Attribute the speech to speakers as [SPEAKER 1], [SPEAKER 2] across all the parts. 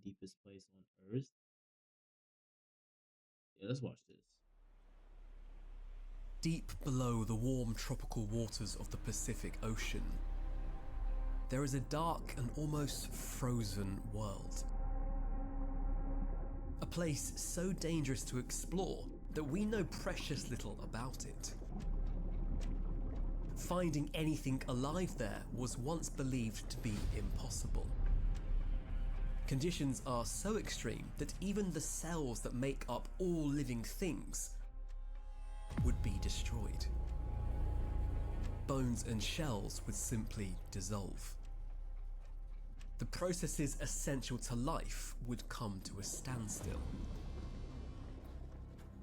[SPEAKER 1] deepest place on Earth. Yeah, let's watch this.
[SPEAKER 2] Deep below the warm tropical waters of the Pacific Ocean, there is a dark and almost frozen world. A place so dangerous to explore that we know precious little about it. Finding anything alive there was once believed to be impossible. Conditions are so extreme that even the cells that make up all living things would be destroyed. Bones and shells would simply dissolve. The processes essential to life would come to a standstill.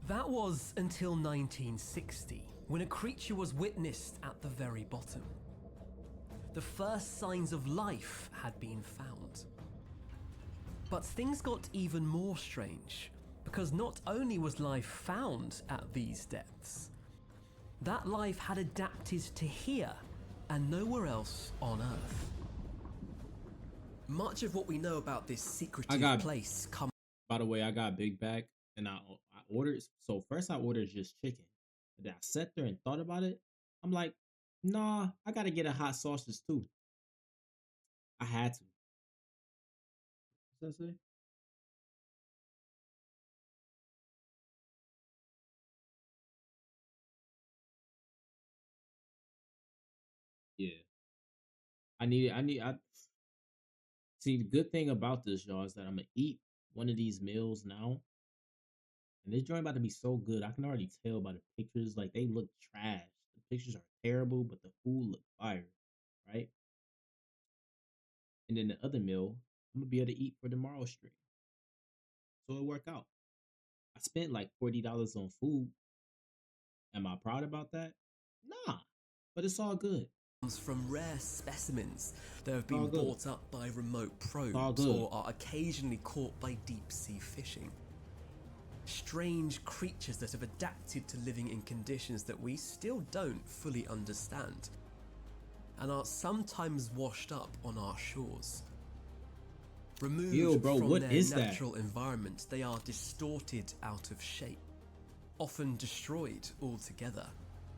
[SPEAKER 2] That was until 1960, when a creature was witnessed at the very bottom. The first signs of life had been found. But things got even more strange, because not only was life found at these depths, that life had adapted to here and nowhere else on Earth. Much of what we know about this secretive place comes.
[SPEAKER 1] By the way, I got a big bag, and I ordered. So first I ordered just chicken, but then I sat there and thought about it. I'm like, nah, I gotta get a hot sausage too. I had to. What's that say? Yeah, I need it. I see. The good thing about this, y'all, is that I'm gonna eat one of these meals now, and this joint about to be so good. I can already tell by the pictures. Like they look trash. The pictures are terrible, but the food look fire, right? And then the other meal, I'm gonna be able to eat for tomorrow's stream. So it work out. I spent like $40 on food. Am I proud about that? Nah, but it's all good.
[SPEAKER 2] From rare specimens that have
[SPEAKER 1] It's all
[SPEAKER 2] been
[SPEAKER 1] good.
[SPEAKER 2] brought up by remote
[SPEAKER 1] all
[SPEAKER 2] probes
[SPEAKER 1] good.
[SPEAKER 2] or are occasionally caught by deep sea fishing. Strange creatures that have adapted to living in conditions that we still don't fully understand and are sometimes washed up on our shores. Removed
[SPEAKER 1] Yo, bro,
[SPEAKER 2] from
[SPEAKER 1] what
[SPEAKER 2] their
[SPEAKER 1] is that?
[SPEAKER 2] natural environment, they are distorted out of shape, often destroyed altogether.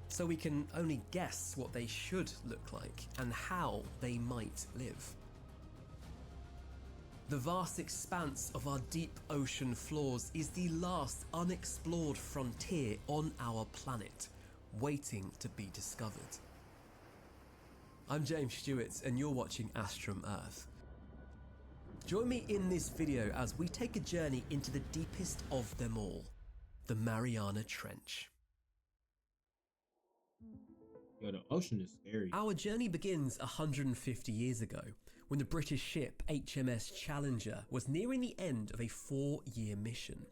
[SPEAKER 2] So we can only guess what they should look like and how they might live. The vast expanse of our deep ocean floors is the last unexplored frontier on our planet, waiting to be discovered. I'm James Stewart, and you're watching Astrum Earth. Join me in this video as we take a journey into the deepest of them all, the Mariana Trench.
[SPEAKER 1] Yo, the ocean is scary.
[SPEAKER 2] Our journey begins 150 years ago, when the British ship HMS Challenger was nearing the end of a 4-year mission.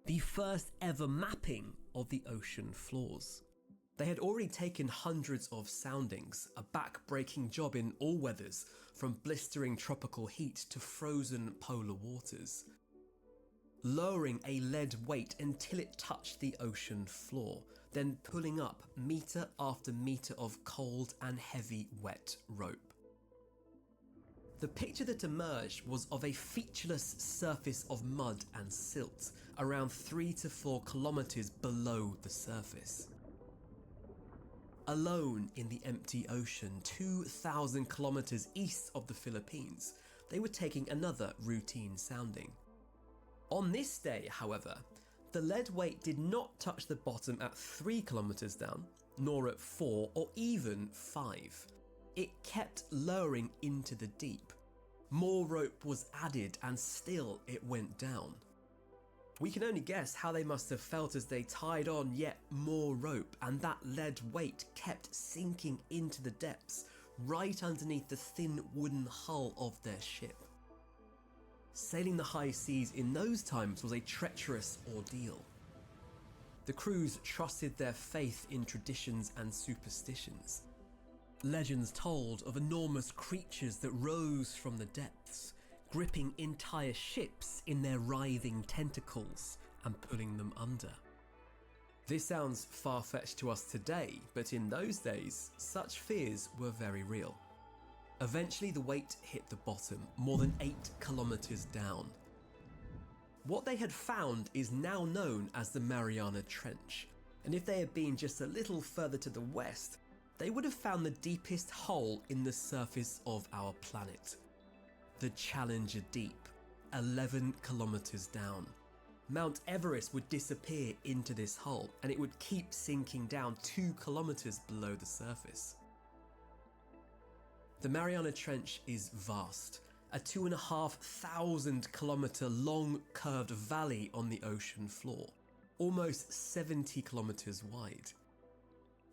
[SPEAKER 2] The first ever mapping of the ocean floors. They had already taken hundreds of soundings, a back-breaking job in all weathers, from blistering tropical heat to frozen polar waters. Lowering a lead weight until it touched the ocean floor, then pulling up metre after metre of cold and heavy wet rope. The picture that emerged was of a featureless surface of mud and silt, around 3 to 4 kilometres below the surface. Alone in the empty ocean, 2,000 kilometres east of the Philippines, they were taking another routine sounding. On this day, however, the lead weight did not touch the bottom at 3 kilometres down, nor at 4 or even 5. It kept lowering into the deep. More rope was added and still it went down. We can only guess how they must have felt as they tied on yet more rope, and that lead weight kept sinking into the depths, right underneath the thin wooden hull of their ship. Sailing the high seas in those times was a treacherous ordeal. The crews trusted their faith in traditions and superstitions. Legends told of enormous creatures that rose from the depths, gripping entire ships in their writhing tentacles and pulling them under. This sounds far-fetched to us today, but in those days, such fears were very real. Eventually, the weight hit the bottom, more than 8 kilometers down. What they had found is now known as the Mariana Trench, and if they had been just a little further to the west, they would have found the deepest hole in the surface of our planet. The Challenger Deep, 11 kilometers down. Mount Everest would disappear into this hole, and it would keep sinking down 2 kilometers below the surface. The Mariana Trench is vast, a 2,500 kilometer long curved valley on the ocean floor, almost 70 kilometers wide.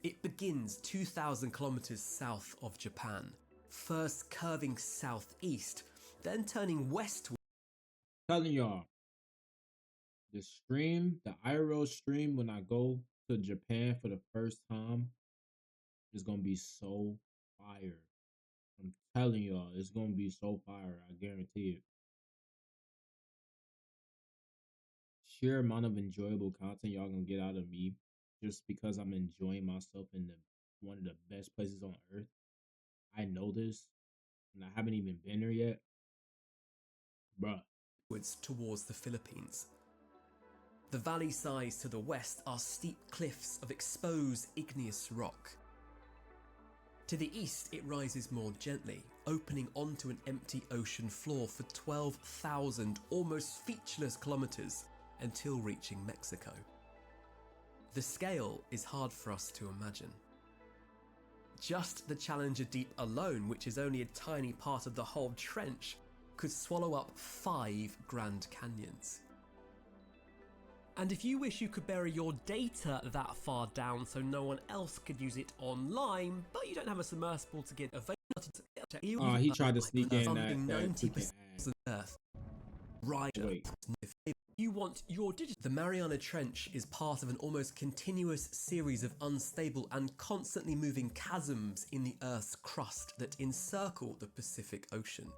[SPEAKER 2] It begins 2,000 kilometers south of Japan, first curving southeast, then turning westward.
[SPEAKER 1] Telling y'all, the stream, the IRL stream, when I go to Japan for the first time, is gonna be so fire. I'm telling y'all, it's gonna be so fire. I guarantee it. Sheer amount of enjoyable content y'all gonna get out of me, just because I'm enjoying myself in the one of the best places on earth. I know this, and I haven't even been there yet, bruh.
[SPEAKER 2] Towards the Philippines. The valley sides to the west are steep cliffs of exposed igneous rock. To the east, it rises more gently, opening onto an empty ocean floor for 12,000 almost featureless kilometers until reaching Mexico. The scale is hard for us to imagine. Just the Challenger Deep alone, which is only a tiny part of the whole trench, could swallow up 5 Grand Canyons. And if you wish you could bury your data that far down so no one else could use it online, but you don't have a submersible to get available,
[SPEAKER 1] He tried to sneak in that
[SPEAKER 2] 90%
[SPEAKER 1] freaking
[SPEAKER 2] of Earth. Right.
[SPEAKER 1] Wait.
[SPEAKER 2] You want your digital. The Mariana Trench is part of an almost continuous series of unstable and constantly moving chasms in the Earth's crust that encircle the Pacific Ocean.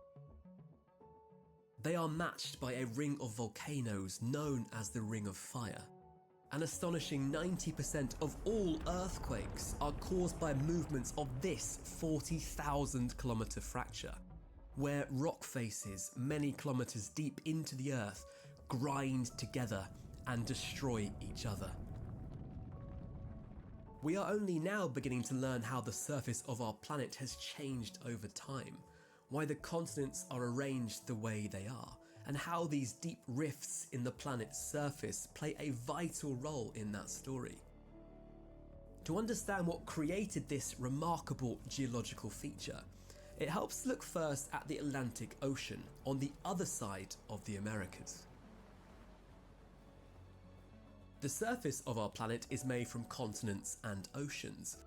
[SPEAKER 2] They are matched by a ring of volcanoes known as the Ring of Fire. An astonishing 90% of all earthquakes are caused by movements of this 40,000 kilometer fracture, where rock faces many kilometers deep into the earth grind together and destroy each other. We are only now beginning to learn how the surface of our planet has changed over time, why the continents are arranged the way they are, and how these deep rifts in the planet's surface play a vital role in that story. To understand what created this remarkable geological feature, it helps to look first at the Atlantic Ocean on the other side of the Americas. The surface of our planet is made from continents and oceans.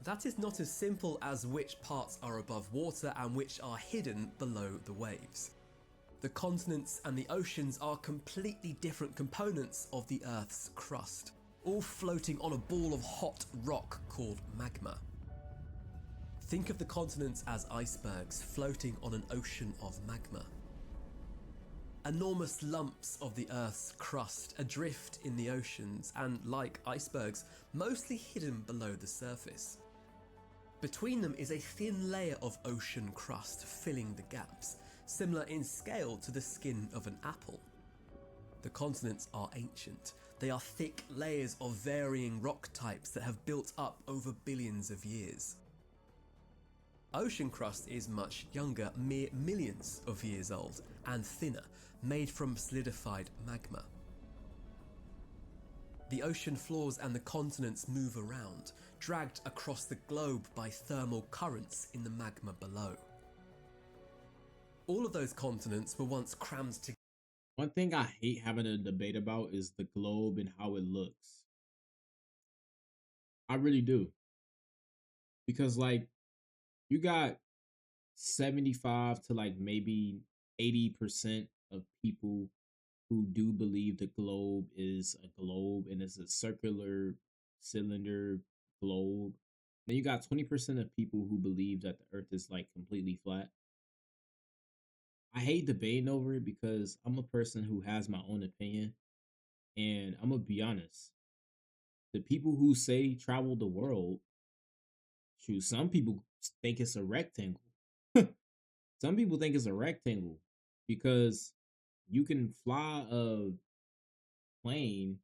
[SPEAKER 2] That is not as simple as which parts are above water and which are hidden below the waves. The continents and the oceans are completely different components of the Earth's crust, all floating on a ball of hot rock called magma. Think of the continents as icebergs floating on an ocean of magma. Enormous lumps of the Earth's crust adrift in the oceans and, like icebergs, mostly hidden below the surface. Between them is a thin layer of ocean crust filling the gaps, similar in scale to the skin of an apple. The continents are ancient. They are thick layers of varying rock types that have built up over billions of years. Ocean crust is much younger, mere millions of years old, and thinner, made from solidified magma. The ocean floors and the continents move around, dragged across the globe by thermal currents in the magma below. All of those continents were once crammed together.
[SPEAKER 1] One thing I hate having a debate about is the globe and how it looks. I really do. Because like you got 75 to like maybe 80% of people who do believe the globe is a globe and it's a circular cylinder globe. Then you got 20% of people who believe that the earth is like completely flat. I hate debating over it because I'm a person who has my own opinion. And I'm going to be honest. The people who say travel the world, shoot, some people think it's a rectangle. Some people think it's a rectangle because you can fly a plane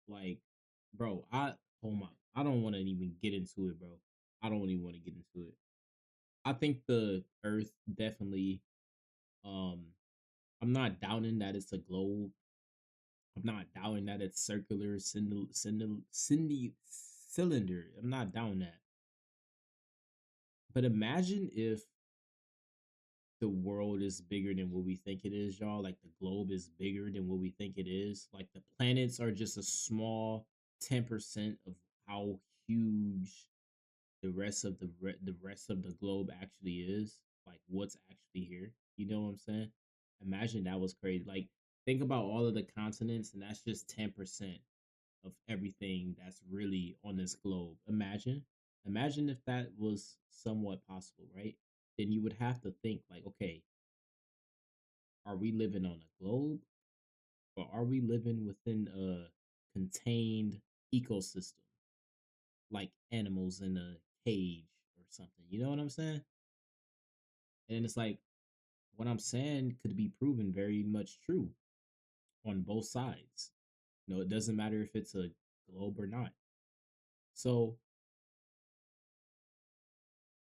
[SPEAKER 1] like, bro. Oh my, I don't want to even get into it, bro. I don't even want to get into it. I think the Earth definitely. Um, I'm not doubting that it's a globe. I'm not doubting that it's circular, cylinder. I'm not doubting that. But imagine if the world is bigger than what we think it is, y'all. Like the globe is bigger than what we think it is. Like the planets are just a small 10% of how huge the rest of the globe actually is. Like what's actually here. You know what I'm saying? Imagine that was crazy. Like think about all of the continents, and that's just 10% of everything that's really on this globe. Imagine if that was somewhat possible, right? Then you would have to think like, okay, are we living on a globe or are we living within a contained ecosystem like animals in a cage or something? You know what I'm saying? And it's like what I'm saying could be proven very much true on both sides. It doesn't matter if it's a globe or not. So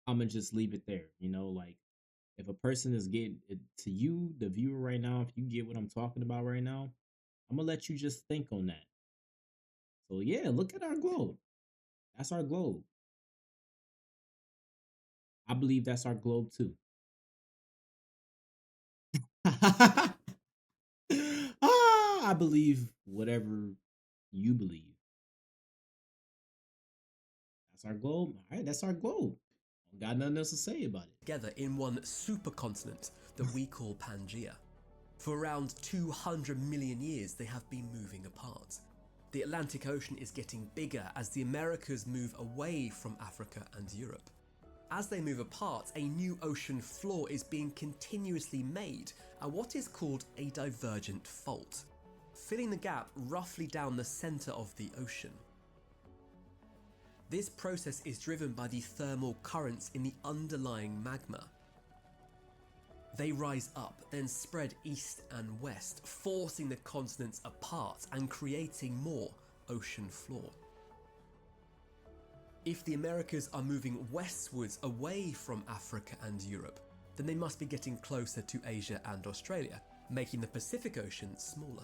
[SPEAKER 1] I'm gonna just leave it there. Like if a person is getting it to you, the viewer right now, if you get what I'm talking about right now, I'm gonna let you just think on that. So yeah, look at our globe. That's our globe. I believe that's our globe too. I believe whatever you believe. That's our globe. All right, that's our globe. Got nothing else to say about it.
[SPEAKER 2] Together in one supercontinent that we call Pangaea. For around 200 million years, they have been moving apart. The Atlantic Ocean is getting bigger as the Americas move away from Africa and Europe. As they move apart, a new ocean floor is being continuously made at what is called a divergent fault, filling the gap roughly down the centre of the ocean. This process is driven by the thermal currents in the underlying magma. They rise up, then spread east and west, forcing the continents apart and creating more ocean floor. If the Americas are moving westwards away from Africa and Europe, then they must be getting closer to Asia and Australia, making the Pacific Ocean smaller.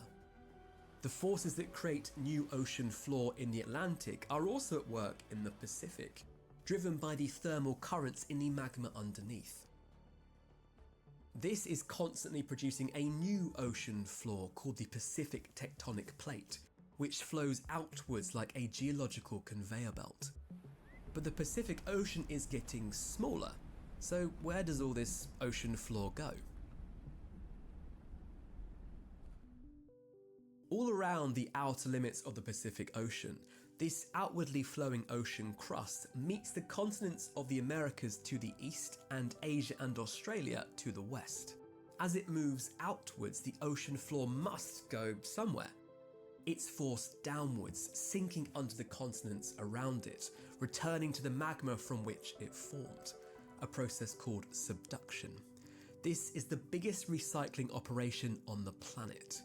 [SPEAKER 2] The forces that create new ocean floor in the Atlantic are also at work in the Pacific, driven by the thermal currents in the magma underneath. This is constantly producing a new ocean floor called the Pacific Tectonic Plate, which flows outwards like a geological conveyor belt. But the Pacific Ocean is getting smaller, so where does all this ocean floor go? All around the outer limits of the Pacific Ocean, this outwardly flowing ocean crust meets the continents of the Americas to the east and Asia and Australia to the west. As it moves outwards, the ocean floor must go somewhere. It's forced downwards, sinking under the continents around it, returning to the magma from which it formed, a process called subduction. This is the biggest recycling operation on the planet.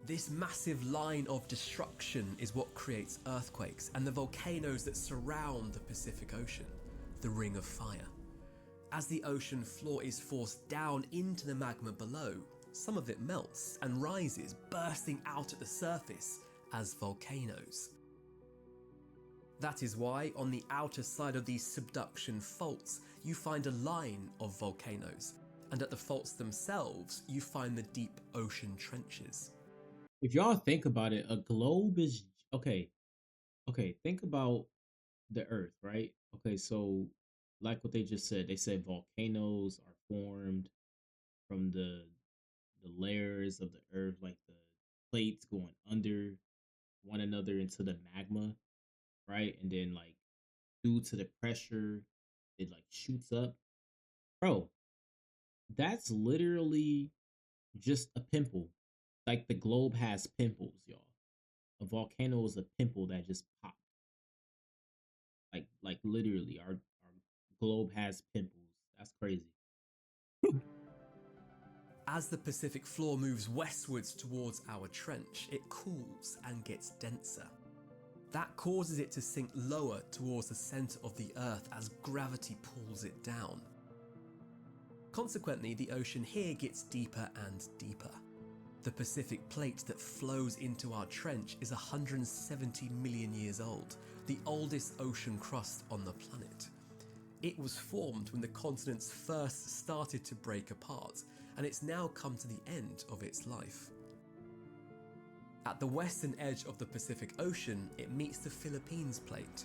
[SPEAKER 2] This massive line of destruction is what creates earthquakes and the volcanoes that surround the Pacific Ocean, the Ring of Fire. As the ocean floor is forced down into the magma below, some of it melts and rises, bursting out at the surface as volcanoes. That is why on the outer side of these subduction faults, you find a line of volcanoes, and at the faults themselves, you find the deep ocean trenches.
[SPEAKER 1] If y'all think about it, a globe is okay. Okay, think about the Earth, right? Okay, so like what they just said, they said volcanoes are formed from the layers of the Earth, like the plates going under one another into the magma, right? And then like due to the pressure, it like shoots up. Bro, that's literally just a pimple. Like the globe has pimples, y'all. A volcano is a pimple that just popped. Like literally our globe has pimples. That's crazy.
[SPEAKER 2] As the Pacific floor moves westwards towards our trench, it cools and gets denser. That causes it to sink lower towards the centre of the Earth as gravity pulls it down. Consequently, the ocean here gets deeper and deeper. The Pacific plate that flows into our trench is 170 million years old, the oldest ocean crust on the planet. It was formed when the continents first started to break apart, and it's now come to the end of its life. At the western edge of the Pacific Ocean, it meets the Philippines plate.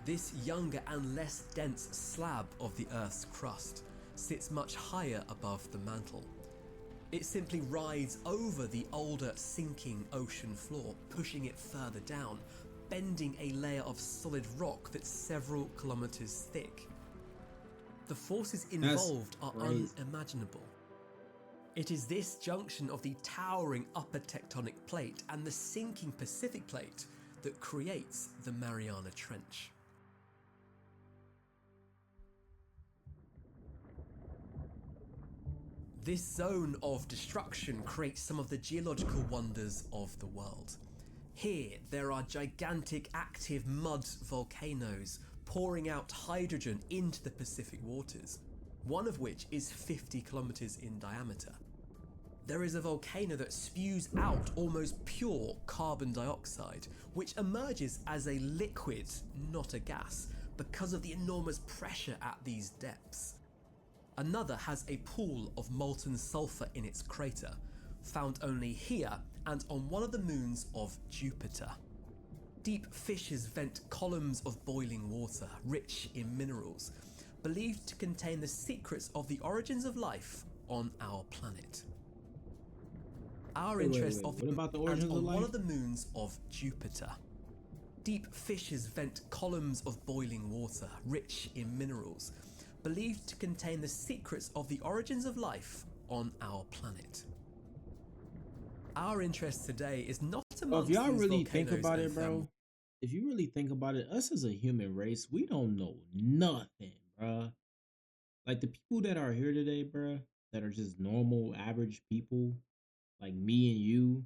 [SPEAKER 2] This younger and less dense slab of the Earth's crust sits much higher above the mantle. It simply rides over the older sinking ocean floor, pushing it further down, bending a layer of solid rock that's several kilometers thick. The forces involved are unimaginable. It is this junction of the towering upper tectonic plate and the sinking Pacific plate that creates the Mariana Trench. This zone of destruction creates some of the geological wonders of the world. Here, there are gigantic active mud volcanoes pouring out hydrogen into the Pacific waters, one of which is 50 kilometers in diameter. There is a volcano that spews out almost pure carbon dioxide, which emerges as a liquid, not a gas, because of the enormous pressure at these depths. Another has a pool of molten sulfur in its crater, found only here and on one of the moons of Jupiter. Deep fissures vent columns of boiling water, rich in minerals, believed to contain the secrets of the origins of life on our planet. Our interest of
[SPEAKER 1] What about the origins
[SPEAKER 2] and on
[SPEAKER 1] of life?
[SPEAKER 2] one of the moons of Jupiter. Deep fissures vent columns of boiling water, rich in minerals, believed to contain the secrets of the origins of life on our planet. Our interest today is not amongst
[SPEAKER 1] If y'all
[SPEAKER 2] these
[SPEAKER 1] really think
[SPEAKER 2] volcanoes
[SPEAKER 1] about
[SPEAKER 2] and
[SPEAKER 1] it, bro, if you really think about it, us as a human race, we don't know nothing, bruh. Like the people that are here today, bruh, that are just normal, average people, like me and you,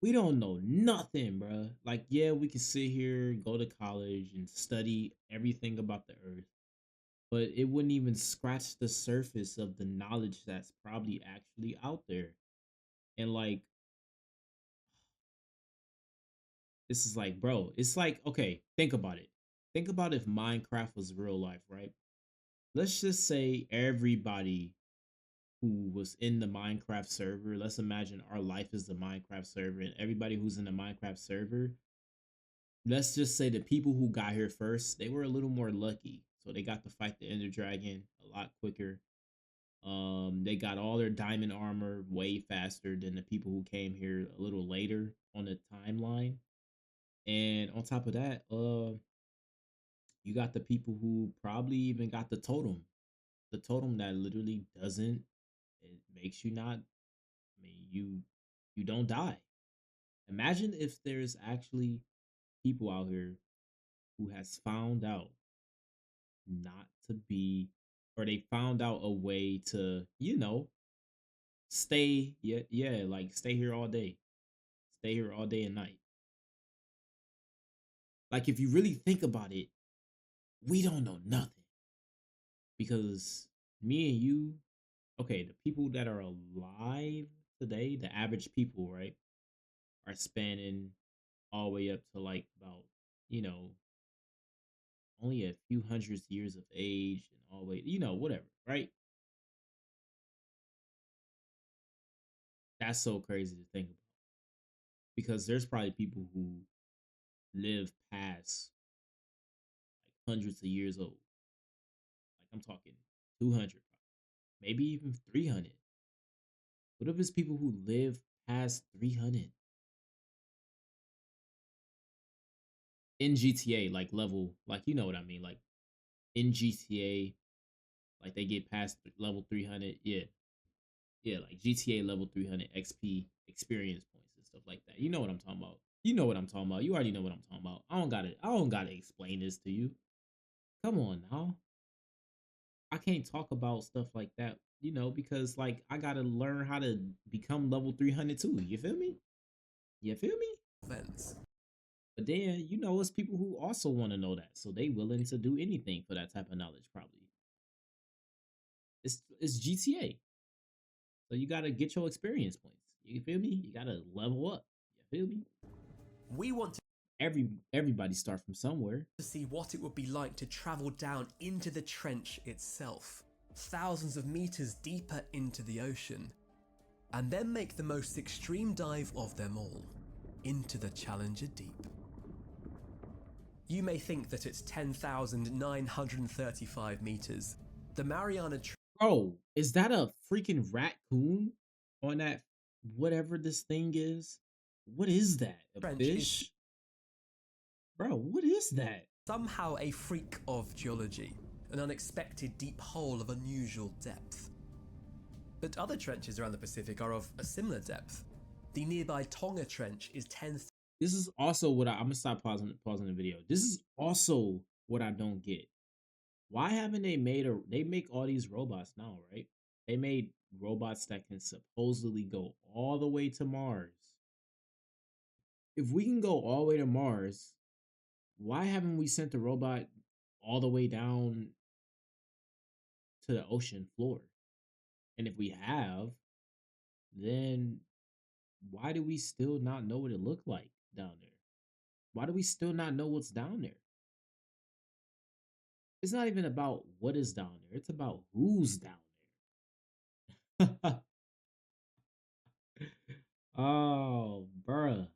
[SPEAKER 1] we don't know nothing, bruh. Like, yeah, we can sit here, go to college, and study everything about the earth, but it wouldn't even scratch the surface of the knowledge that's probably actually out there. And like, this is like, bro, it's like, okay, think about it. Think about if Minecraft was real life, right? Let's just say everybody who was in the Minecraft server, let's imagine our life is the Minecraft server, and everybody who's in the Minecraft server, let's just say the people who got here first, they were a little more lucky. So they got to fight the Ender Dragon a lot quicker. They got all their diamond armor way faster than the people who came here a little later on the timeline. And on top of that, you got the people who probably even got the totem that literally doesn't, it makes you not, I mean, you don't die. Imagine if there's actually people out here who has found out not to be, or they found out a way to, stay, yeah, like stay here all day and night. Like if you really think about it, we don't know nothing because me and you, okay, the people that are alive today, the average people, right, are spanning all the way up to like about, you know, only a few hundreds years of age and all the way, whatever, right? That's so crazy to think about because there's probably people who live past like hundreds of years old. Like I'm talking 200, maybe even 300. What if it's people who live past 300 in GTA, like level, like you know what I mean, like in GTA, like they get past level 300. Yeah, yeah, like GTA level 300 XP experience points and stuff like that. You know what I'm talking about. You know what I'm talking about. You already know what I'm talking about. I don't gotta explain this to you. Come on now. can't talk about stuff like that, because like I gotta learn how to become level 300 too. You feel me? You feel me?
[SPEAKER 2] Events.
[SPEAKER 1] But then, it's people who also want to know that. So they willing to do anything for that type of knowledge, probably. It's GTA. So you gotta get your experience points. You feel me? You gotta level up. You feel me?
[SPEAKER 2] We want
[SPEAKER 1] Everybody start from somewhere.
[SPEAKER 2] to see what it would be like to travel down into the trench itself, thousands of meters deeper into the ocean, and then make the most extreme dive of them all, into the Challenger Deep. You may think that it's 10,935 meters. The Mariana
[SPEAKER 1] Bro, is that a freaking raccoon on that whatever this thing is? What is that? A
[SPEAKER 2] Trench
[SPEAKER 1] fish?
[SPEAKER 2] is
[SPEAKER 1] Bro, what is that?
[SPEAKER 2] somehow a freak of geology, an unexpected deep hole of unusual depth. But other trenches around the Pacific are of a similar depth. The nearby Tonga Trench is 10.
[SPEAKER 1] This is also what I'm gonna stop pausing the video. This is also what I don't get. Why haven't they make all these robots now, right? They made robots that can supposedly go all the way to Mars. If we can go all the way to Mars, why haven't we sent the robot all the way down to the ocean floor? And if we have, then why do we still not know what it looked like down there? Why do we still not know what's down there? It's not even about what is down there, it's about who's down there. Oh, bruh.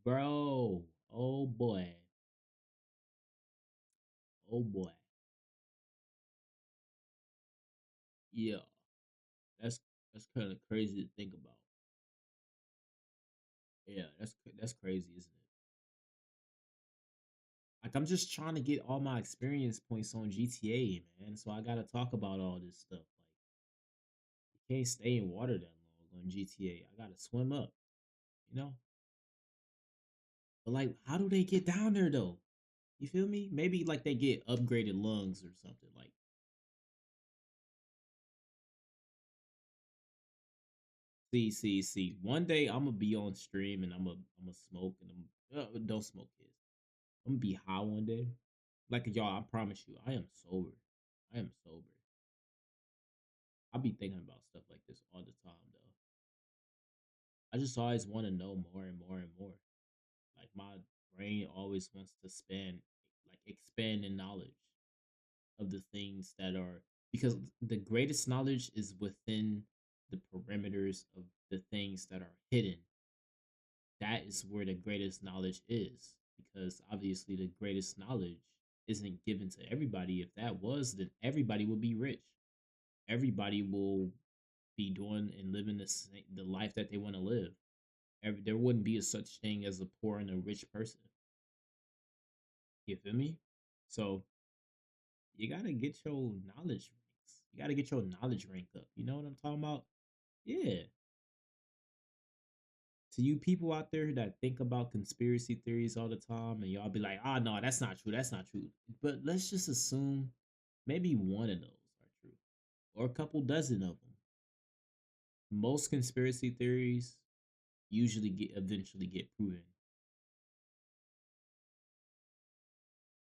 [SPEAKER 1] Bro. Oh boy. Oh boy. Yeah. That's that's kind of crazy to think about. Yeah, that's crazy, isn't it? Like I'm just trying to get all my experience points on GTA, man. So I gotta talk about all this stuff. Like you can't stay in water that long on GTA. I gotta swim up, you know? But like, how do they get down there though? You feel me? Maybe like they get upgraded lungs or something. Like, see. One day I'm gonna be on stream and I'm gonna smoke and don't smoke kids. I'm gonna be high one day. Like y'all, I promise you, I am sober. I am sober. I'll be thinking about stuff like this all the time though. I just always want to know more and more and more. Like my brain always wants to expand in knowledge of the things that are, because the greatest knowledge is within the perimeters of the things that are hidden. That is where the greatest knowledge is, because obviously the greatest knowledge isn't given to everybody. If that was, then everybody would be rich. Everybody will be doing and living the life that they want to live. There wouldn't be a such thing as a poor and a rich person. You feel me? So you gotta get your knowledge ranks. You gotta get your knowledge rank up. You know what I'm talking about? Yeah. To you people out there that think about conspiracy theories all the time, and y'all be like, "Ah, no, that's not true. That's not true." But let's just assume maybe one of those are true, or a couple dozen of them. Most conspiracy theories usually eventually get proven.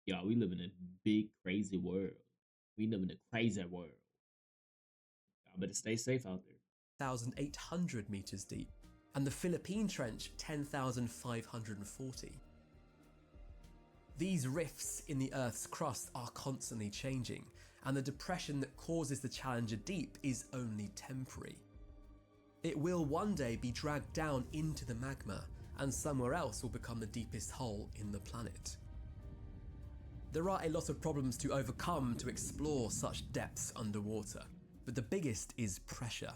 [SPEAKER 1] Y'all, we live in a big crazy world. We live in a crazy world. Y'all better stay safe out there.
[SPEAKER 2] 1,800 meters deep, and the Philippine Trench 10,540. These rifts in the Earth's crust are constantly changing, and the depression that causes the Challenger Deep is only temporary. It will one day be dragged down into the magma, and somewhere else will become the deepest hole in the planet. There are a lot of problems to overcome to explore such depths underwater, but the biggest is pressure.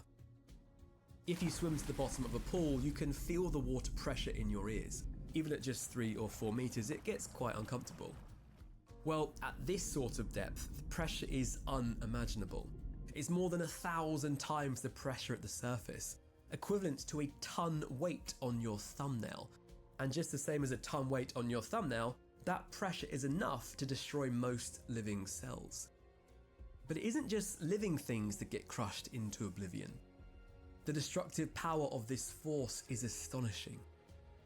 [SPEAKER 2] If you swim to the bottom of a pool, you can feel the water pressure in your ears. Even at just 3 or 4 meters, it gets quite uncomfortable. Well, at this sort of depth, the pressure is unimaginable. It's more than 1,000 times the pressure at the surface, equivalent to a ton weight on your thumbnail. And just the same as a ton weight on your thumbnail, that pressure is enough to destroy most living cells. But it isn't just living things that get crushed into oblivion. The destructive power of this force is astonishing.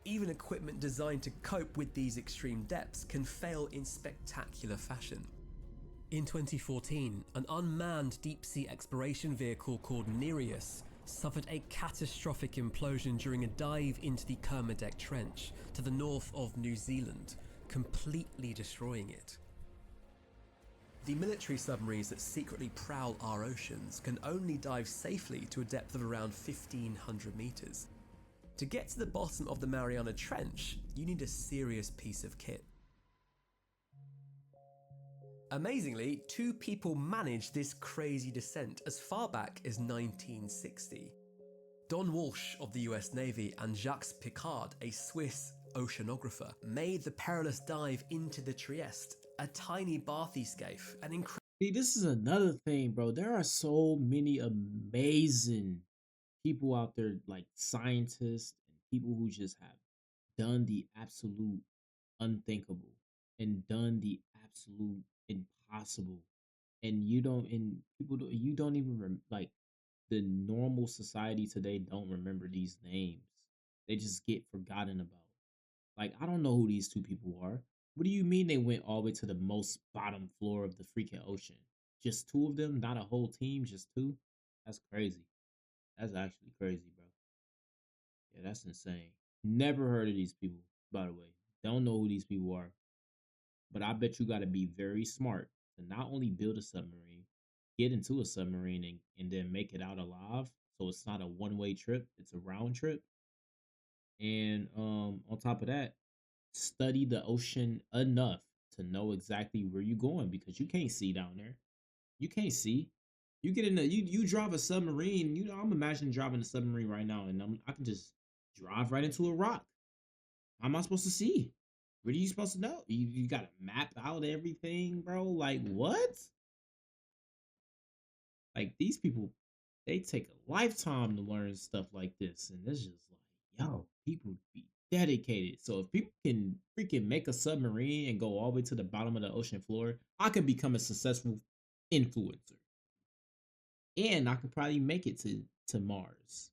[SPEAKER 2] Even equipment designed to cope with these extreme depths can fail in spectacular fashion. In 2014, an unmanned deep-sea exploration vehicle called Nereus suffered a catastrophic implosion during a dive into the Kermadec Trench to the north of New Zealand, completely destroying it. The military submarines that secretly prowl our oceans can only dive safely to a depth of around 1,500 meters. To get to the bottom of the Mariana Trench, you need a serious piece of kit. Amazingly, 2 people managed this crazy descent as far back as 1960. Don Walsh of the US Navy and Jacques Picard, a Swiss oceanographer, made the perilous dive into the Trieste, a tiny bathysphere, an incredible...
[SPEAKER 1] See, this is another thing, bro. There are so many amazing people out there, like scientists and people who just have done the absolute unthinkable and done the absolute impossible. And you don't, and people, you don't even like the normal society today don't remember these names. They just get forgotten about. Like, I don't know who these 2 people are. What do you mean they went all the way to the most bottom floor of the freaking ocean? Just 2 of them, not a whole team, just 2? That's crazy. That's actually crazy, bro. Yeah, that's insane. Never heard of these people, by the way. Don't know who these people are. But I bet you got to be very smart to not only build a submarine, get into a submarine and then make it out alive. So it's not a one-way trip, it's a round trip. And on top of that, study the ocean enough to know exactly where you're going because you can't see down there. You can't see. You get in the you drive a submarine. You know, I'm imagining driving a submarine right now, and I can just drive right into a rock. How am I supposed to see? What are you supposed to know? You got to map out everything, bro. Like what? Like these people, they take a lifetime to learn stuff like this, and it's just like, yo, people be dedicated. So if people can freaking make a submarine and go all the way to the bottom of the ocean floor, I could become a successful influencer, and I could probably make it to Mars.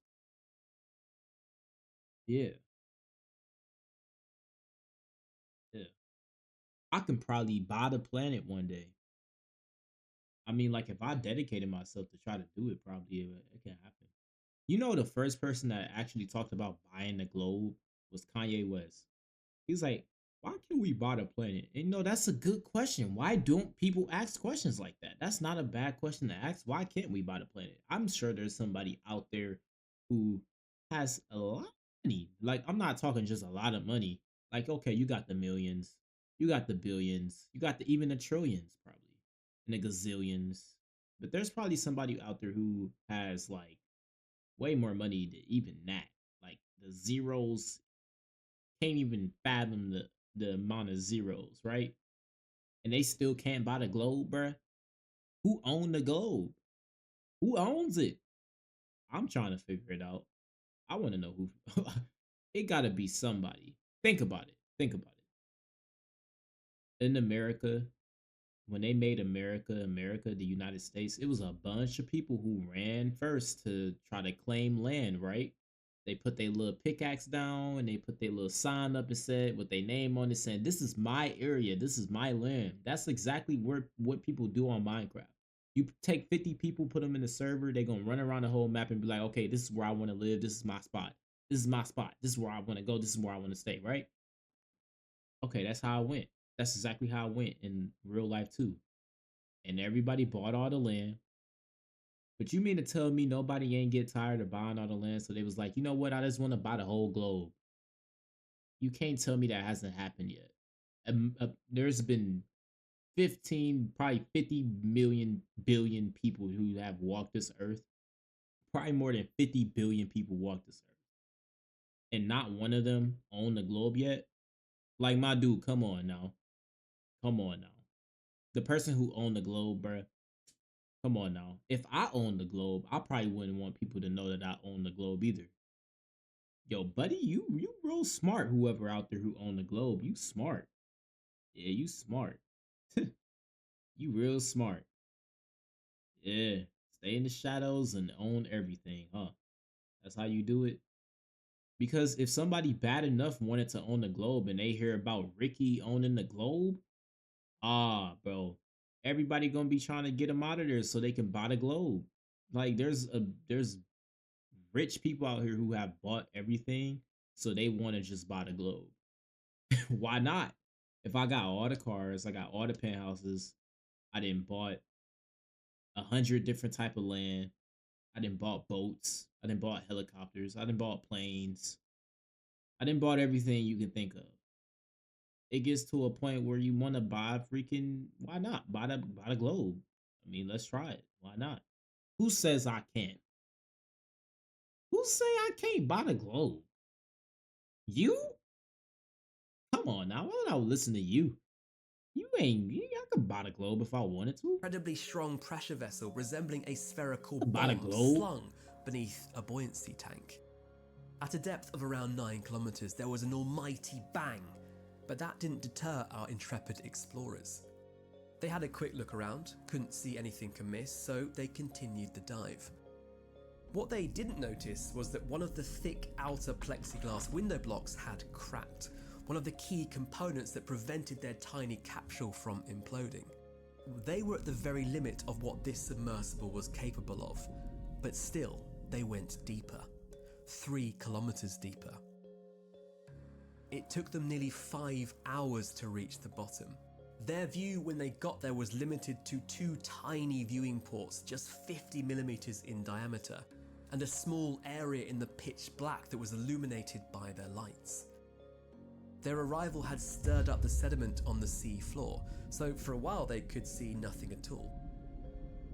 [SPEAKER 1] Yeah, yeah. I can probably buy the planet one day. I mean, like if I dedicated myself to try to do it, probably it can happen. You know, the first person that actually talked about buying the globe was Kanye West. He's like, why can't we buy the planet? And you know, that's a good question. Why don't people ask questions like that? That's not a bad question to ask. Why can't we buy the planet? I'm sure there's somebody out there who has a lot of money. Like, I'm not talking just a lot of money. Like, okay, you got the millions, you got the billions, you got the even the trillions, probably, and the gazillions. But there's probably somebody out there who has like way more money than even that. Like the zeros can't even fathom the amount of zeros, right? And they still can't buy the globe, bruh. Who owned the globe? Who owns it? I'm trying to figure it out. I want to know who. It got to be somebody. Think about it. Think about it. In America, when they made America, the United States, it was a bunch of people who ran first to try to claim land, right? They put their little pickaxe down and they put their little sign up and said with their name on it saying, "This is my area, this is my land." That's exactly what people do on Minecraft. You take 50 people, put them in the server, they're gonna run around the whole map and be like, okay, this is where I want to live, this is my spot. This is my spot. This is where I want to go. This is where I want to stay, right? Okay, that's how it went. That's exactly how it went in real life too. And everybody bought all the land. But you mean to tell me nobody ain't get tired of buying all the land? So they was like, you know what? I just want to buy the whole globe. You can't tell me that hasn't happened yet. There's been 15, probably 50 million billion people who have walked this earth. Probably more than 50 billion people walk this earth. And not one of them own the globe yet. Like, my dude, come on now. Come on now. The person who owned the globe, bruh, come on now. If I owned the globe, I probably wouldn't want people to know that I own the globe either. Yo, buddy, you real smart. Whoever out there who own the globe, you smart. Yeah, you smart. You real smart. Yeah. Stay in the shadows and own everything, huh? That's how you do it. Because if somebody bad enough wanted to own the globe and they hear about Ricky owning the globe, bro, everybody gonna be trying to get him out of there so they can buy the globe. Like there's rich people out here who have bought everything, so they want to just buy the globe. Why not? If I got all the cars, I got all the penthouses, I didn't bought 100 different type of land. I didn't bought boats. I didn't bought helicopters. I didn't bought planes. I didn't bought everything you can think of. It gets to a point where you want to buy freaking. Why not buy the globe? I mean, let's try it. Why not? Who says I can't? Who say I can't buy the globe? You? Come on now. Why would I listen to you? You ain't. I could buy the globe if I wanted to.
[SPEAKER 2] Incredibly strong pressure vessel resembling a spherical
[SPEAKER 1] I could buy the
[SPEAKER 2] bomb
[SPEAKER 1] globe.
[SPEAKER 2] slung beneath a buoyancy tank. At a depth of around 9 kilometers, there was an almighty bang, but that didn't deter our intrepid explorers. They had a quick look around, couldn't see anything amiss, so they continued the dive. What they didn't notice was that one of the thick outer plexiglass window blocks had cracked, one of the key components that prevented their tiny capsule from imploding. They were at the very limit of what this submersible was capable of, but still, they went deeper. 3 kilometers deeper. It took them nearly 5 hours to reach the bottom. Their view when they got there was limited to 2 tiny viewing ports just 50 millimeters in diameter, and a small area in the pitch black that was illuminated by their lights. Their arrival had stirred up the sediment on the sea floor, so for a while they could see nothing at all.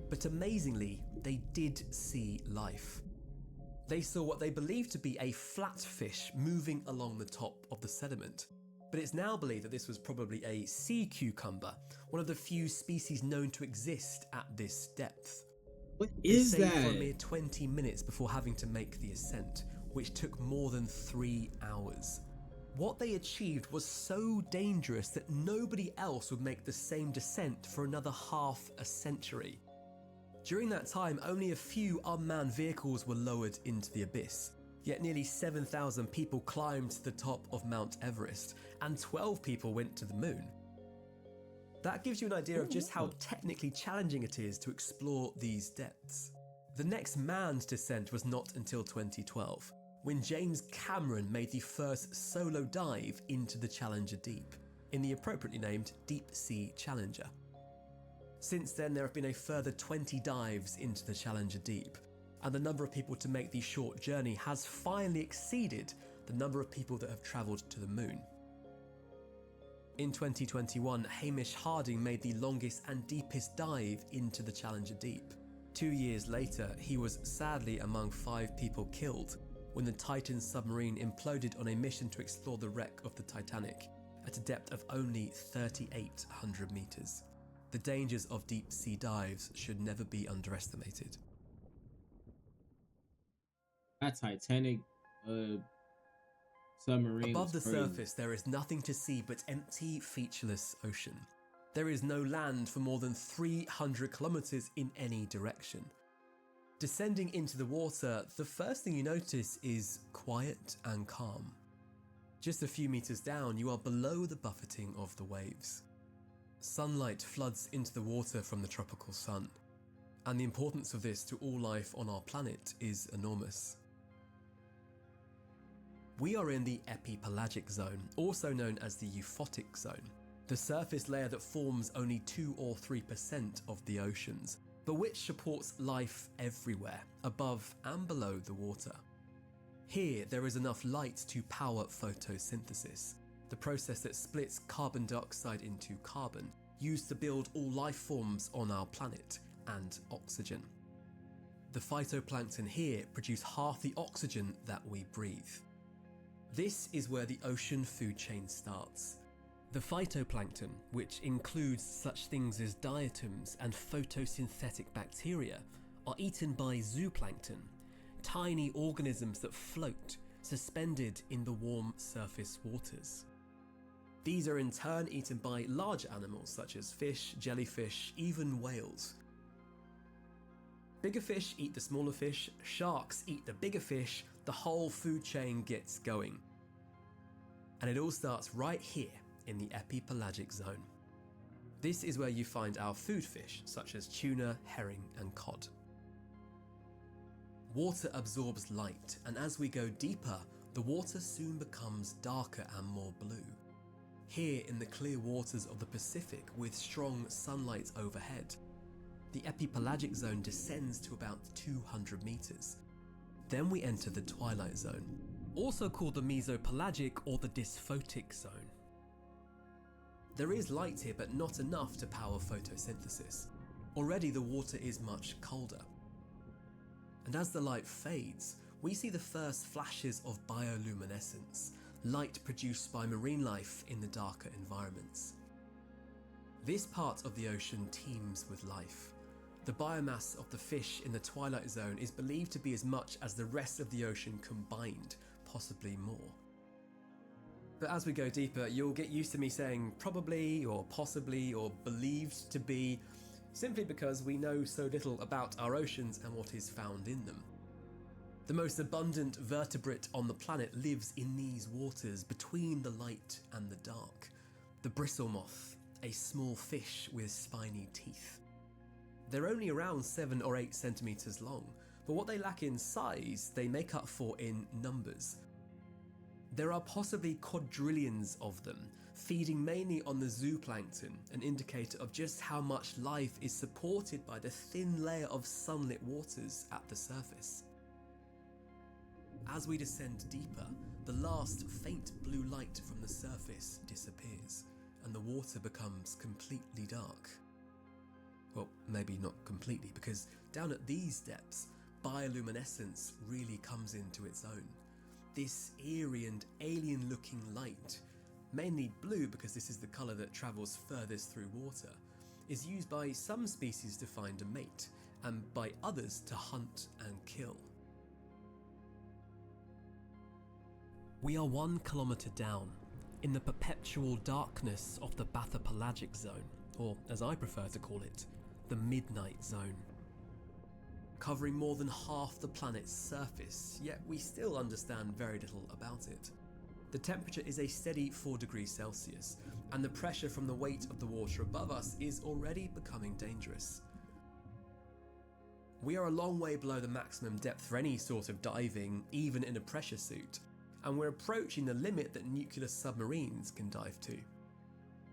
[SPEAKER 2] But amazingly, they did see life. They saw what they believed to be a flatfish moving along the top of the sediment, but it's now believed that this was probably a sea cucumber, one of the few species known to exist at this depth.
[SPEAKER 1] What
[SPEAKER 2] They
[SPEAKER 1] is
[SPEAKER 2] stayed for a
[SPEAKER 1] that?
[SPEAKER 2] mere 20 minutes before having to make the ascent, which took more than 3 hours. What they achieved was so dangerous that nobody else would make the same descent for another half a century. During that time, only a few unmanned vehicles were lowered into the abyss, yet nearly 7,000 people climbed to the top of Mount Everest, and 12 people went to the moon. That gives you an idea of just how technically challenging it is to explore these depths. The next manned descent was not until 2012, when James Cameron made the first solo dive into the Challenger Deep, in the appropriately named Deep Sea Challenger. Since then, there have been a further 20 dives into the Challenger Deep, and the number of people to make the short journey has finally exceeded the number of people that have travelled to the moon. In 2021, Hamish Harding made the longest and deepest dive into the Challenger Deep. 2 years later, he was sadly among 5 people killed when the Titan submarine imploded on a mission to explore the wreck of the Titanic at a depth of only 3,800 meters. The dangers of deep sea dives should never be underestimated.
[SPEAKER 1] That Titanic submarine
[SPEAKER 2] Above
[SPEAKER 1] was
[SPEAKER 2] the
[SPEAKER 1] crazy.
[SPEAKER 2] surface, there is nothing to see but empty, featureless ocean. There is no land for more than 300 kilometers in any direction. Descending into the water, the first thing you notice is quiet and calm. Just a few meters down, you are below the buffeting of the waves. Sunlight floods into the water from the tropical sun, and the importance of this to all life on our planet is enormous. We are in the epipelagic zone, also known as the euphotic zone, the surface layer that forms only 2 or 3% of the oceans, but which supports life everywhere, above and below the water. Here, there is enough light to power photosynthesis, the process that splits carbon dioxide into carbon, used to build all life forms on our planet, and oxygen. The phytoplankton here produce half the oxygen that we breathe. This is where the ocean food chain starts. The phytoplankton, which includes such things as diatoms and photosynthetic bacteria, are eaten by zooplankton, tiny organisms that float, suspended in the warm surface waters. These are in turn eaten by larger animals such as fish, jellyfish, even whales. Bigger fish eat the smaller fish, sharks eat the bigger fish, the whole food chain gets going. And it all starts right here in the epipelagic zone. This is where you find our food fish, such as tuna, herring, and cod. Water absorbs light, and as we go deeper, the water soon becomes darker and more blue. Here in the clear waters of the Pacific with strong sunlight overhead, the epipelagic zone descends to about 200 meters. Then we enter the twilight zone, also called the mesopelagic or the dysphotic zone. There is light here, but not enough to power photosynthesis. Already the water is much colder. And as the light fades, we see the first flashes of bioluminescence, light produced by marine life in the darker environments. This part of the ocean teems with life. The biomass of the fish in the twilight zone is believed to be as much as the rest of the ocean combined, possibly more. But as we go deeper, you'll get used to me saying probably or possibly or believed to be, simply because we know so little about our oceans and what is found in them. The most abundant vertebrate on the planet lives in these waters between the light and the dark. The bristle moth, a small fish with spiny teeth. They're only around 7 or 8 centimeters long, but what they lack in size, they make up for in numbers. There are possibly quadrillions of them, feeding mainly on the zooplankton, an indicator of just how much life is supported by the thin layer of sunlit waters at the surface. As we descend deeper, the last faint blue light from the surface disappears, and the water becomes completely dark. Well, maybe not completely, because down at these depths, bioluminescence really comes into its own. This eerie and alien-looking light, mainly blue because this is the colour that travels furthest through water, is used by some species to find a mate, and by others to hunt and kill. We are 1 kilometre down, in the perpetual darkness of the bathypelagic zone, or as I prefer to call it, the midnight zone. Covering more than half the planet's surface, yet we still understand very little about it. The temperature is a steady 4 degrees Celsius, and the pressure from the weight of the water above us is already becoming dangerous. We are a long way below the maximum depth for any sort of diving, even in a pressure suit, and we're approaching the limit that nuclear submarines can dive to.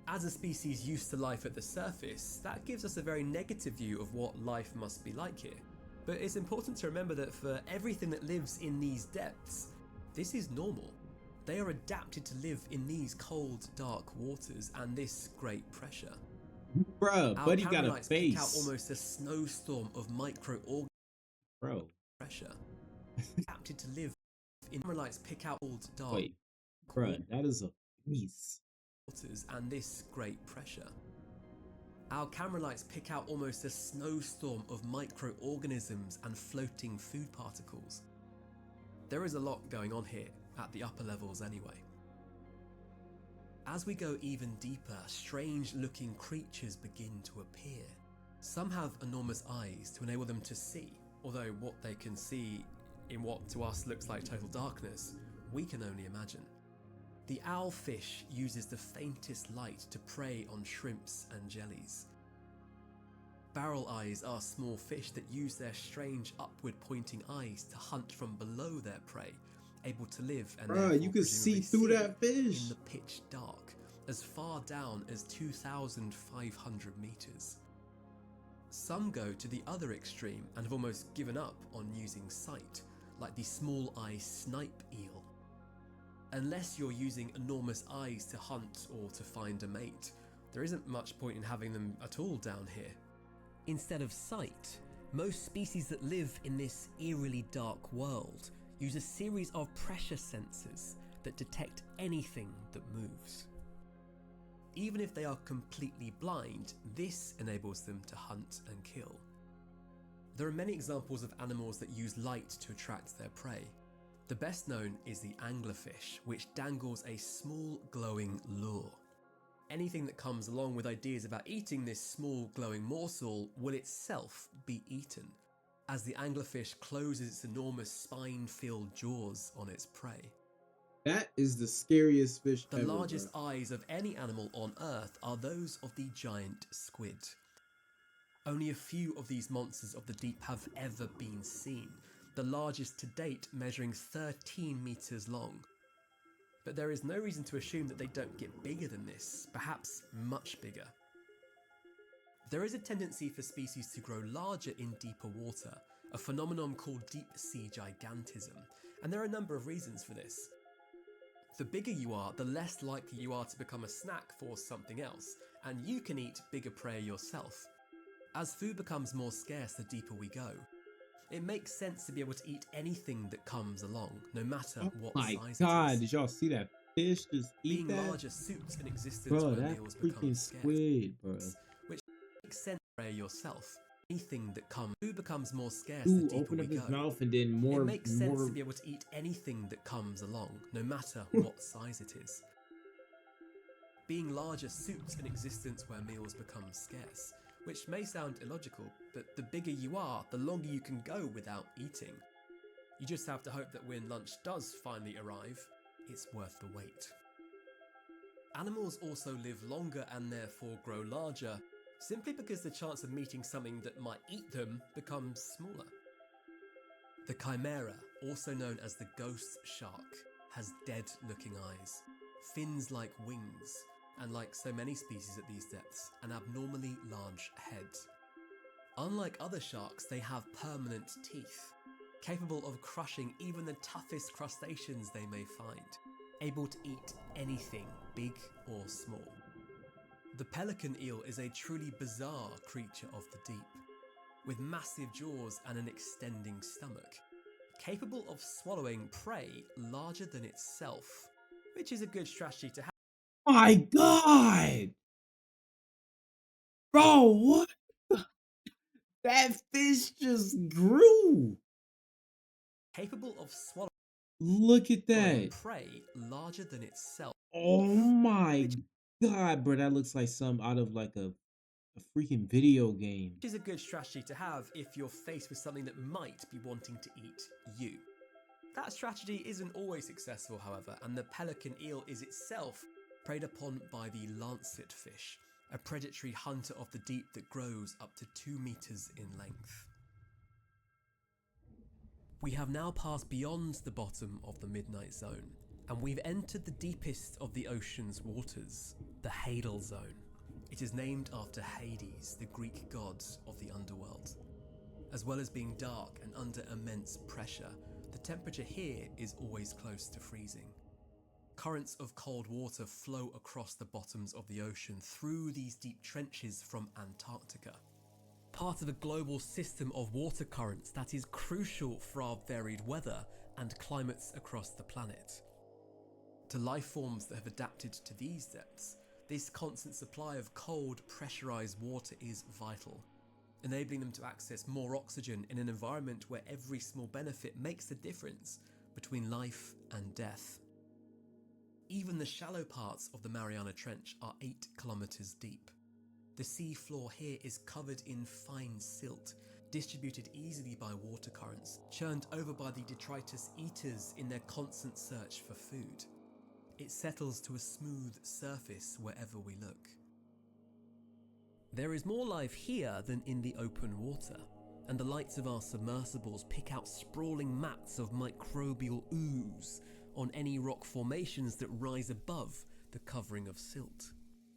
[SPEAKER 2] As a species used to life at the surface, that gives us a very negative view of what life must be like here. But it's important to remember that for everything that lives in these depths, this is normal. They are adapted to live in these cold, dark waters and this great pressure.
[SPEAKER 1] Bruh,
[SPEAKER 2] Our
[SPEAKER 1] buddy got a
[SPEAKER 2] camera pick out
[SPEAKER 1] face.
[SPEAKER 2] almost a snowstorm of microorganisms.
[SPEAKER 1] Bro.
[SPEAKER 2] Pressure. Adapted to live in lights pick out cold, dark.
[SPEAKER 1] Wait, bruh, that is a face.
[SPEAKER 2] Waters and this great pressure. Our camera lights pick out almost a snowstorm of microorganisms and floating food particles. There is a lot going on here, at the upper levels anyway. As we go even deeper, strange looking creatures begin to appear. Some have enormous eyes to enable them to see, although what they can see in what to us looks like total darkness, we can only imagine. The owlfish uses the faintest light to prey on shrimps and jellies. Barrel eyes are small fish that use their strange upward pointing eyes to hunt from below their prey, able to live and
[SPEAKER 1] you can see through that fish
[SPEAKER 2] in the pitch dark, as far down as 2,500 meters. Some go to the other extreme and have almost given up on using sight, like the small eye snipe eel. Unless you're using enormous eyes to hunt or to find a mate, there isn't much point in having them at all down here. Instead of sight, most species that live in this eerily dark world use a series of pressure sensors that detect anything that moves. Even if they are completely blind, this enables them to hunt and kill. There are many examples of animals that use light to attract their prey. The best known is the anglerfish, which dangles a small glowing lure. Anything that comes along with ideas about eating this small glowing morsel will itself be eaten. as the anglerfish closes its enormous spine-filled jaws on its prey.
[SPEAKER 3] That is the scariest fish
[SPEAKER 2] The
[SPEAKER 3] ever,
[SPEAKER 2] largest
[SPEAKER 3] bro.
[SPEAKER 2] eyes of any animal on Earth are those of the giant squid. Only a few of these monsters of the deep have ever been seen, the largest to date measuring 13 meters long. But there is no reason to assume that they don't get bigger than this, perhaps much bigger. There is a tendency for species to grow larger in deeper water, a phenomenon called deep sea gigantism, and there are a number of reasons for this. The bigger you are, the less likely you are to become a snack for something else, and you can eat bigger prey yourself. As food becomes more scarce the deeper we go, it makes sense to be able to eat anything that comes along, no matter
[SPEAKER 3] Oh
[SPEAKER 2] what
[SPEAKER 3] my
[SPEAKER 2] size
[SPEAKER 3] god,
[SPEAKER 2] it is.
[SPEAKER 3] did y'all see that fish just eat
[SPEAKER 2] Being
[SPEAKER 3] that?
[SPEAKER 2] larger suits an existence
[SPEAKER 3] Bro,
[SPEAKER 2] where
[SPEAKER 3] that
[SPEAKER 2] meals become
[SPEAKER 3] freaking
[SPEAKER 2] scarce,
[SPEAKER 3] squid, bro.
[SPEAKER 2] which makes sense for yourself. Anything that food becomes more scarce the
[SPEAKER 3] Dude,
[SPEAKER 2] deeper
[SPEAKER 3] open
[SPEAKER 2] we
[SPEAKER 3] up his
[SPEAKER 2] go.
[SPEAKER 3] mouth and then
[SPEAKER 2] It
[SPEAKER 3] more,
[SPEAKER 2] makes sense to be able to eat anything that comes along, no matter what size it is. Being larger suits an existence where meals become scarce, which may sound illogical, but the bigger you are, the longer you can go without eating. You just have to hope that when lunch does finally arrive, it's worth the wait. Animals also live longer and therefore grow larger, simply because the chance of meeting something that might eat them becomes smaller. The chimera, also known as the ghost shark, has dead-looking eyes, fins like wings, and like so many species at these depths, an abnormally large head. Unlike other sharks, they have permanent teeth, capable of crushing even the toughest crustaceans they may find, able to eat anything, big or small. The pelican eel is a truly bizarre creature of the deep, with massive jaws and an extending stomach, capable of swallowing prey larger than itself, which is a good strategy to have.
[SPEAKER 3] my god! Bro, what? That fish just grew!
[SPEAKER 2] Capable of
[SPEAKER 3] Look at
[SPEAKER 2] swallowing
[SPEAKER 3] that.
[SPEAKER 2] prey larger than itself,
[SPEAKER 3] Oh my
[SPEAKER 2] which
[SPEAKER 3] god, bro. That looks like some out of like a freaking video game.
[SPEAKER 2] is a good strategy to have if you're faced with something that might be wanting to eat you. That strategy isn't always successful, however, and the pelican eel is itself preyed upon by the lancet fish, a predatory hunter of the deep that grows up to 2 meters in length. We have now passed beyond the bottom of the Midnight Zone, and we've entered the deepest of the ocean's waters, the Hadal Zone. It is named after Hades, the Greek god of the underworld. As well as being dark and under immense pressure, the temperature here is always close to freezing. Currents of cold water flow across the bottoms of the ocean through these deep trenches from Antarctica, part of a global system of water currents that is crucial for our varied weather and climates across the planet. To life forms that have adapted to these depths, this constant supply of cold, pressurized water is vital, enabling them to access more oxygen in an environment where every small benefit makes the difference between life and death. Even the shallow parts of the Mariana Trench are 8 kilometers deep. The sea floor here is covered in fine silt, distributed easily by water currents, churned over by the detritus eaters in their constant search for food. It settles to a smooth surface wherever we look. There is more life here than in the open water, and the lights of our submersibles pick out sprawling mats of microbial ooze on any rock formations that rise above the covering of silt.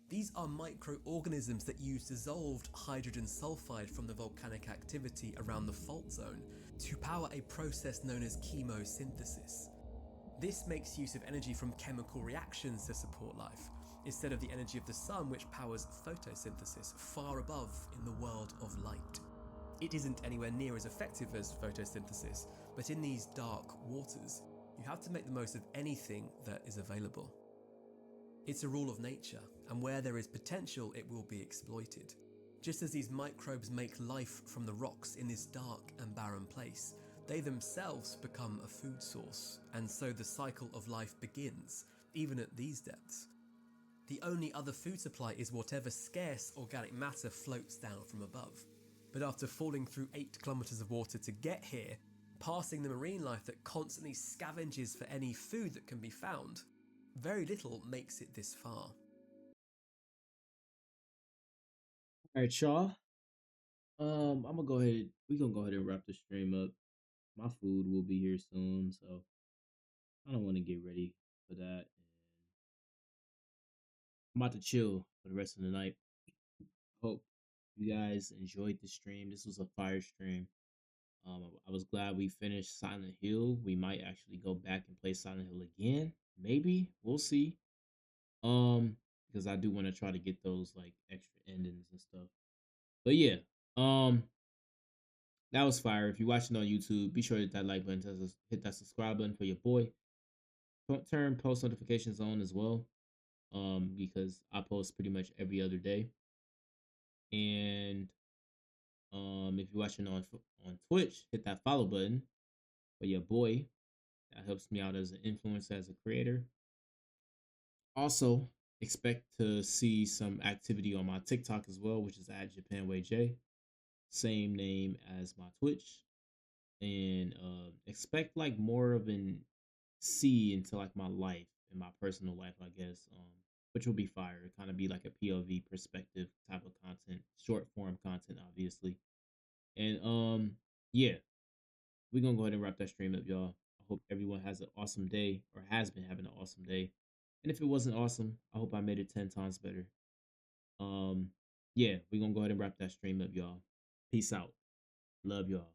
[SPEAKER 2] These are microorganisms that use dissolved hydrogen sulfide from the volcanic activity around the fault zone to power a process known as chemosynthesis. This makes use of energy from chemical reactions to support life, instead of the energy of the sun, which powers photosynthesis far above in the world of light. It isn't anywhere near as effective as photosynthesis, but in these dark waters, you have to make the most of anything that is available. It's a rule of nature, and where there is potential, it will be exploited. Just as these microbes make life from the rocks in this dark and barren place, they themselves become a food source, and so the cycle of life begins, even at these depths. The only other food supply is whatever scarce organic matter floats down from above. but after falling through 8 kilometers of water to get here, passing the marine life that constantly scavenges for any food that can be found, very little makes it this far.
[SPEAKER 1] All right, y'all. I'm gonna go ahead. We gonna go ahead and wrap the stream up. My food will be here soon, so I don't want to get ready for that. And I'm about to chill for the rest of the night. Hope you guys enjoyed the stream. This was a fire stream. I was glad we finished Silent Hill. We might actually go back and play Silent Hill again. Maybe we'll see. Because I do want to try to get those like extra endings and stuff. But yeah, um, that was fire. If you're watching on YouTube, be sure to hit that like button, hit that subscribe button for your boy. Turn post notifications on as well. Because I post pretty much every other day. And if you're watching on Twitch, hit that follow button for your boy. That helps me out as an influencer, as a creator. Also, expect to see some activity on my TikTok as well, which is at JapanWayJay. Same name as my Twitch. And expect like more of an see into like my life and my personal life, I guess. Which will be fire. Kind of be like a POV perspective type of content, short form content, obviously. And yeah, we're gonna go ahead and wrap that stream up, y'all. I hope everyone has an awesome day or has been having an awesome day. And if it wasn't awesome, I hope I made it 10 times better. Um, yeah, we're gonna go ahead and wrap that stream up, y'all. Peace out. Love y'all.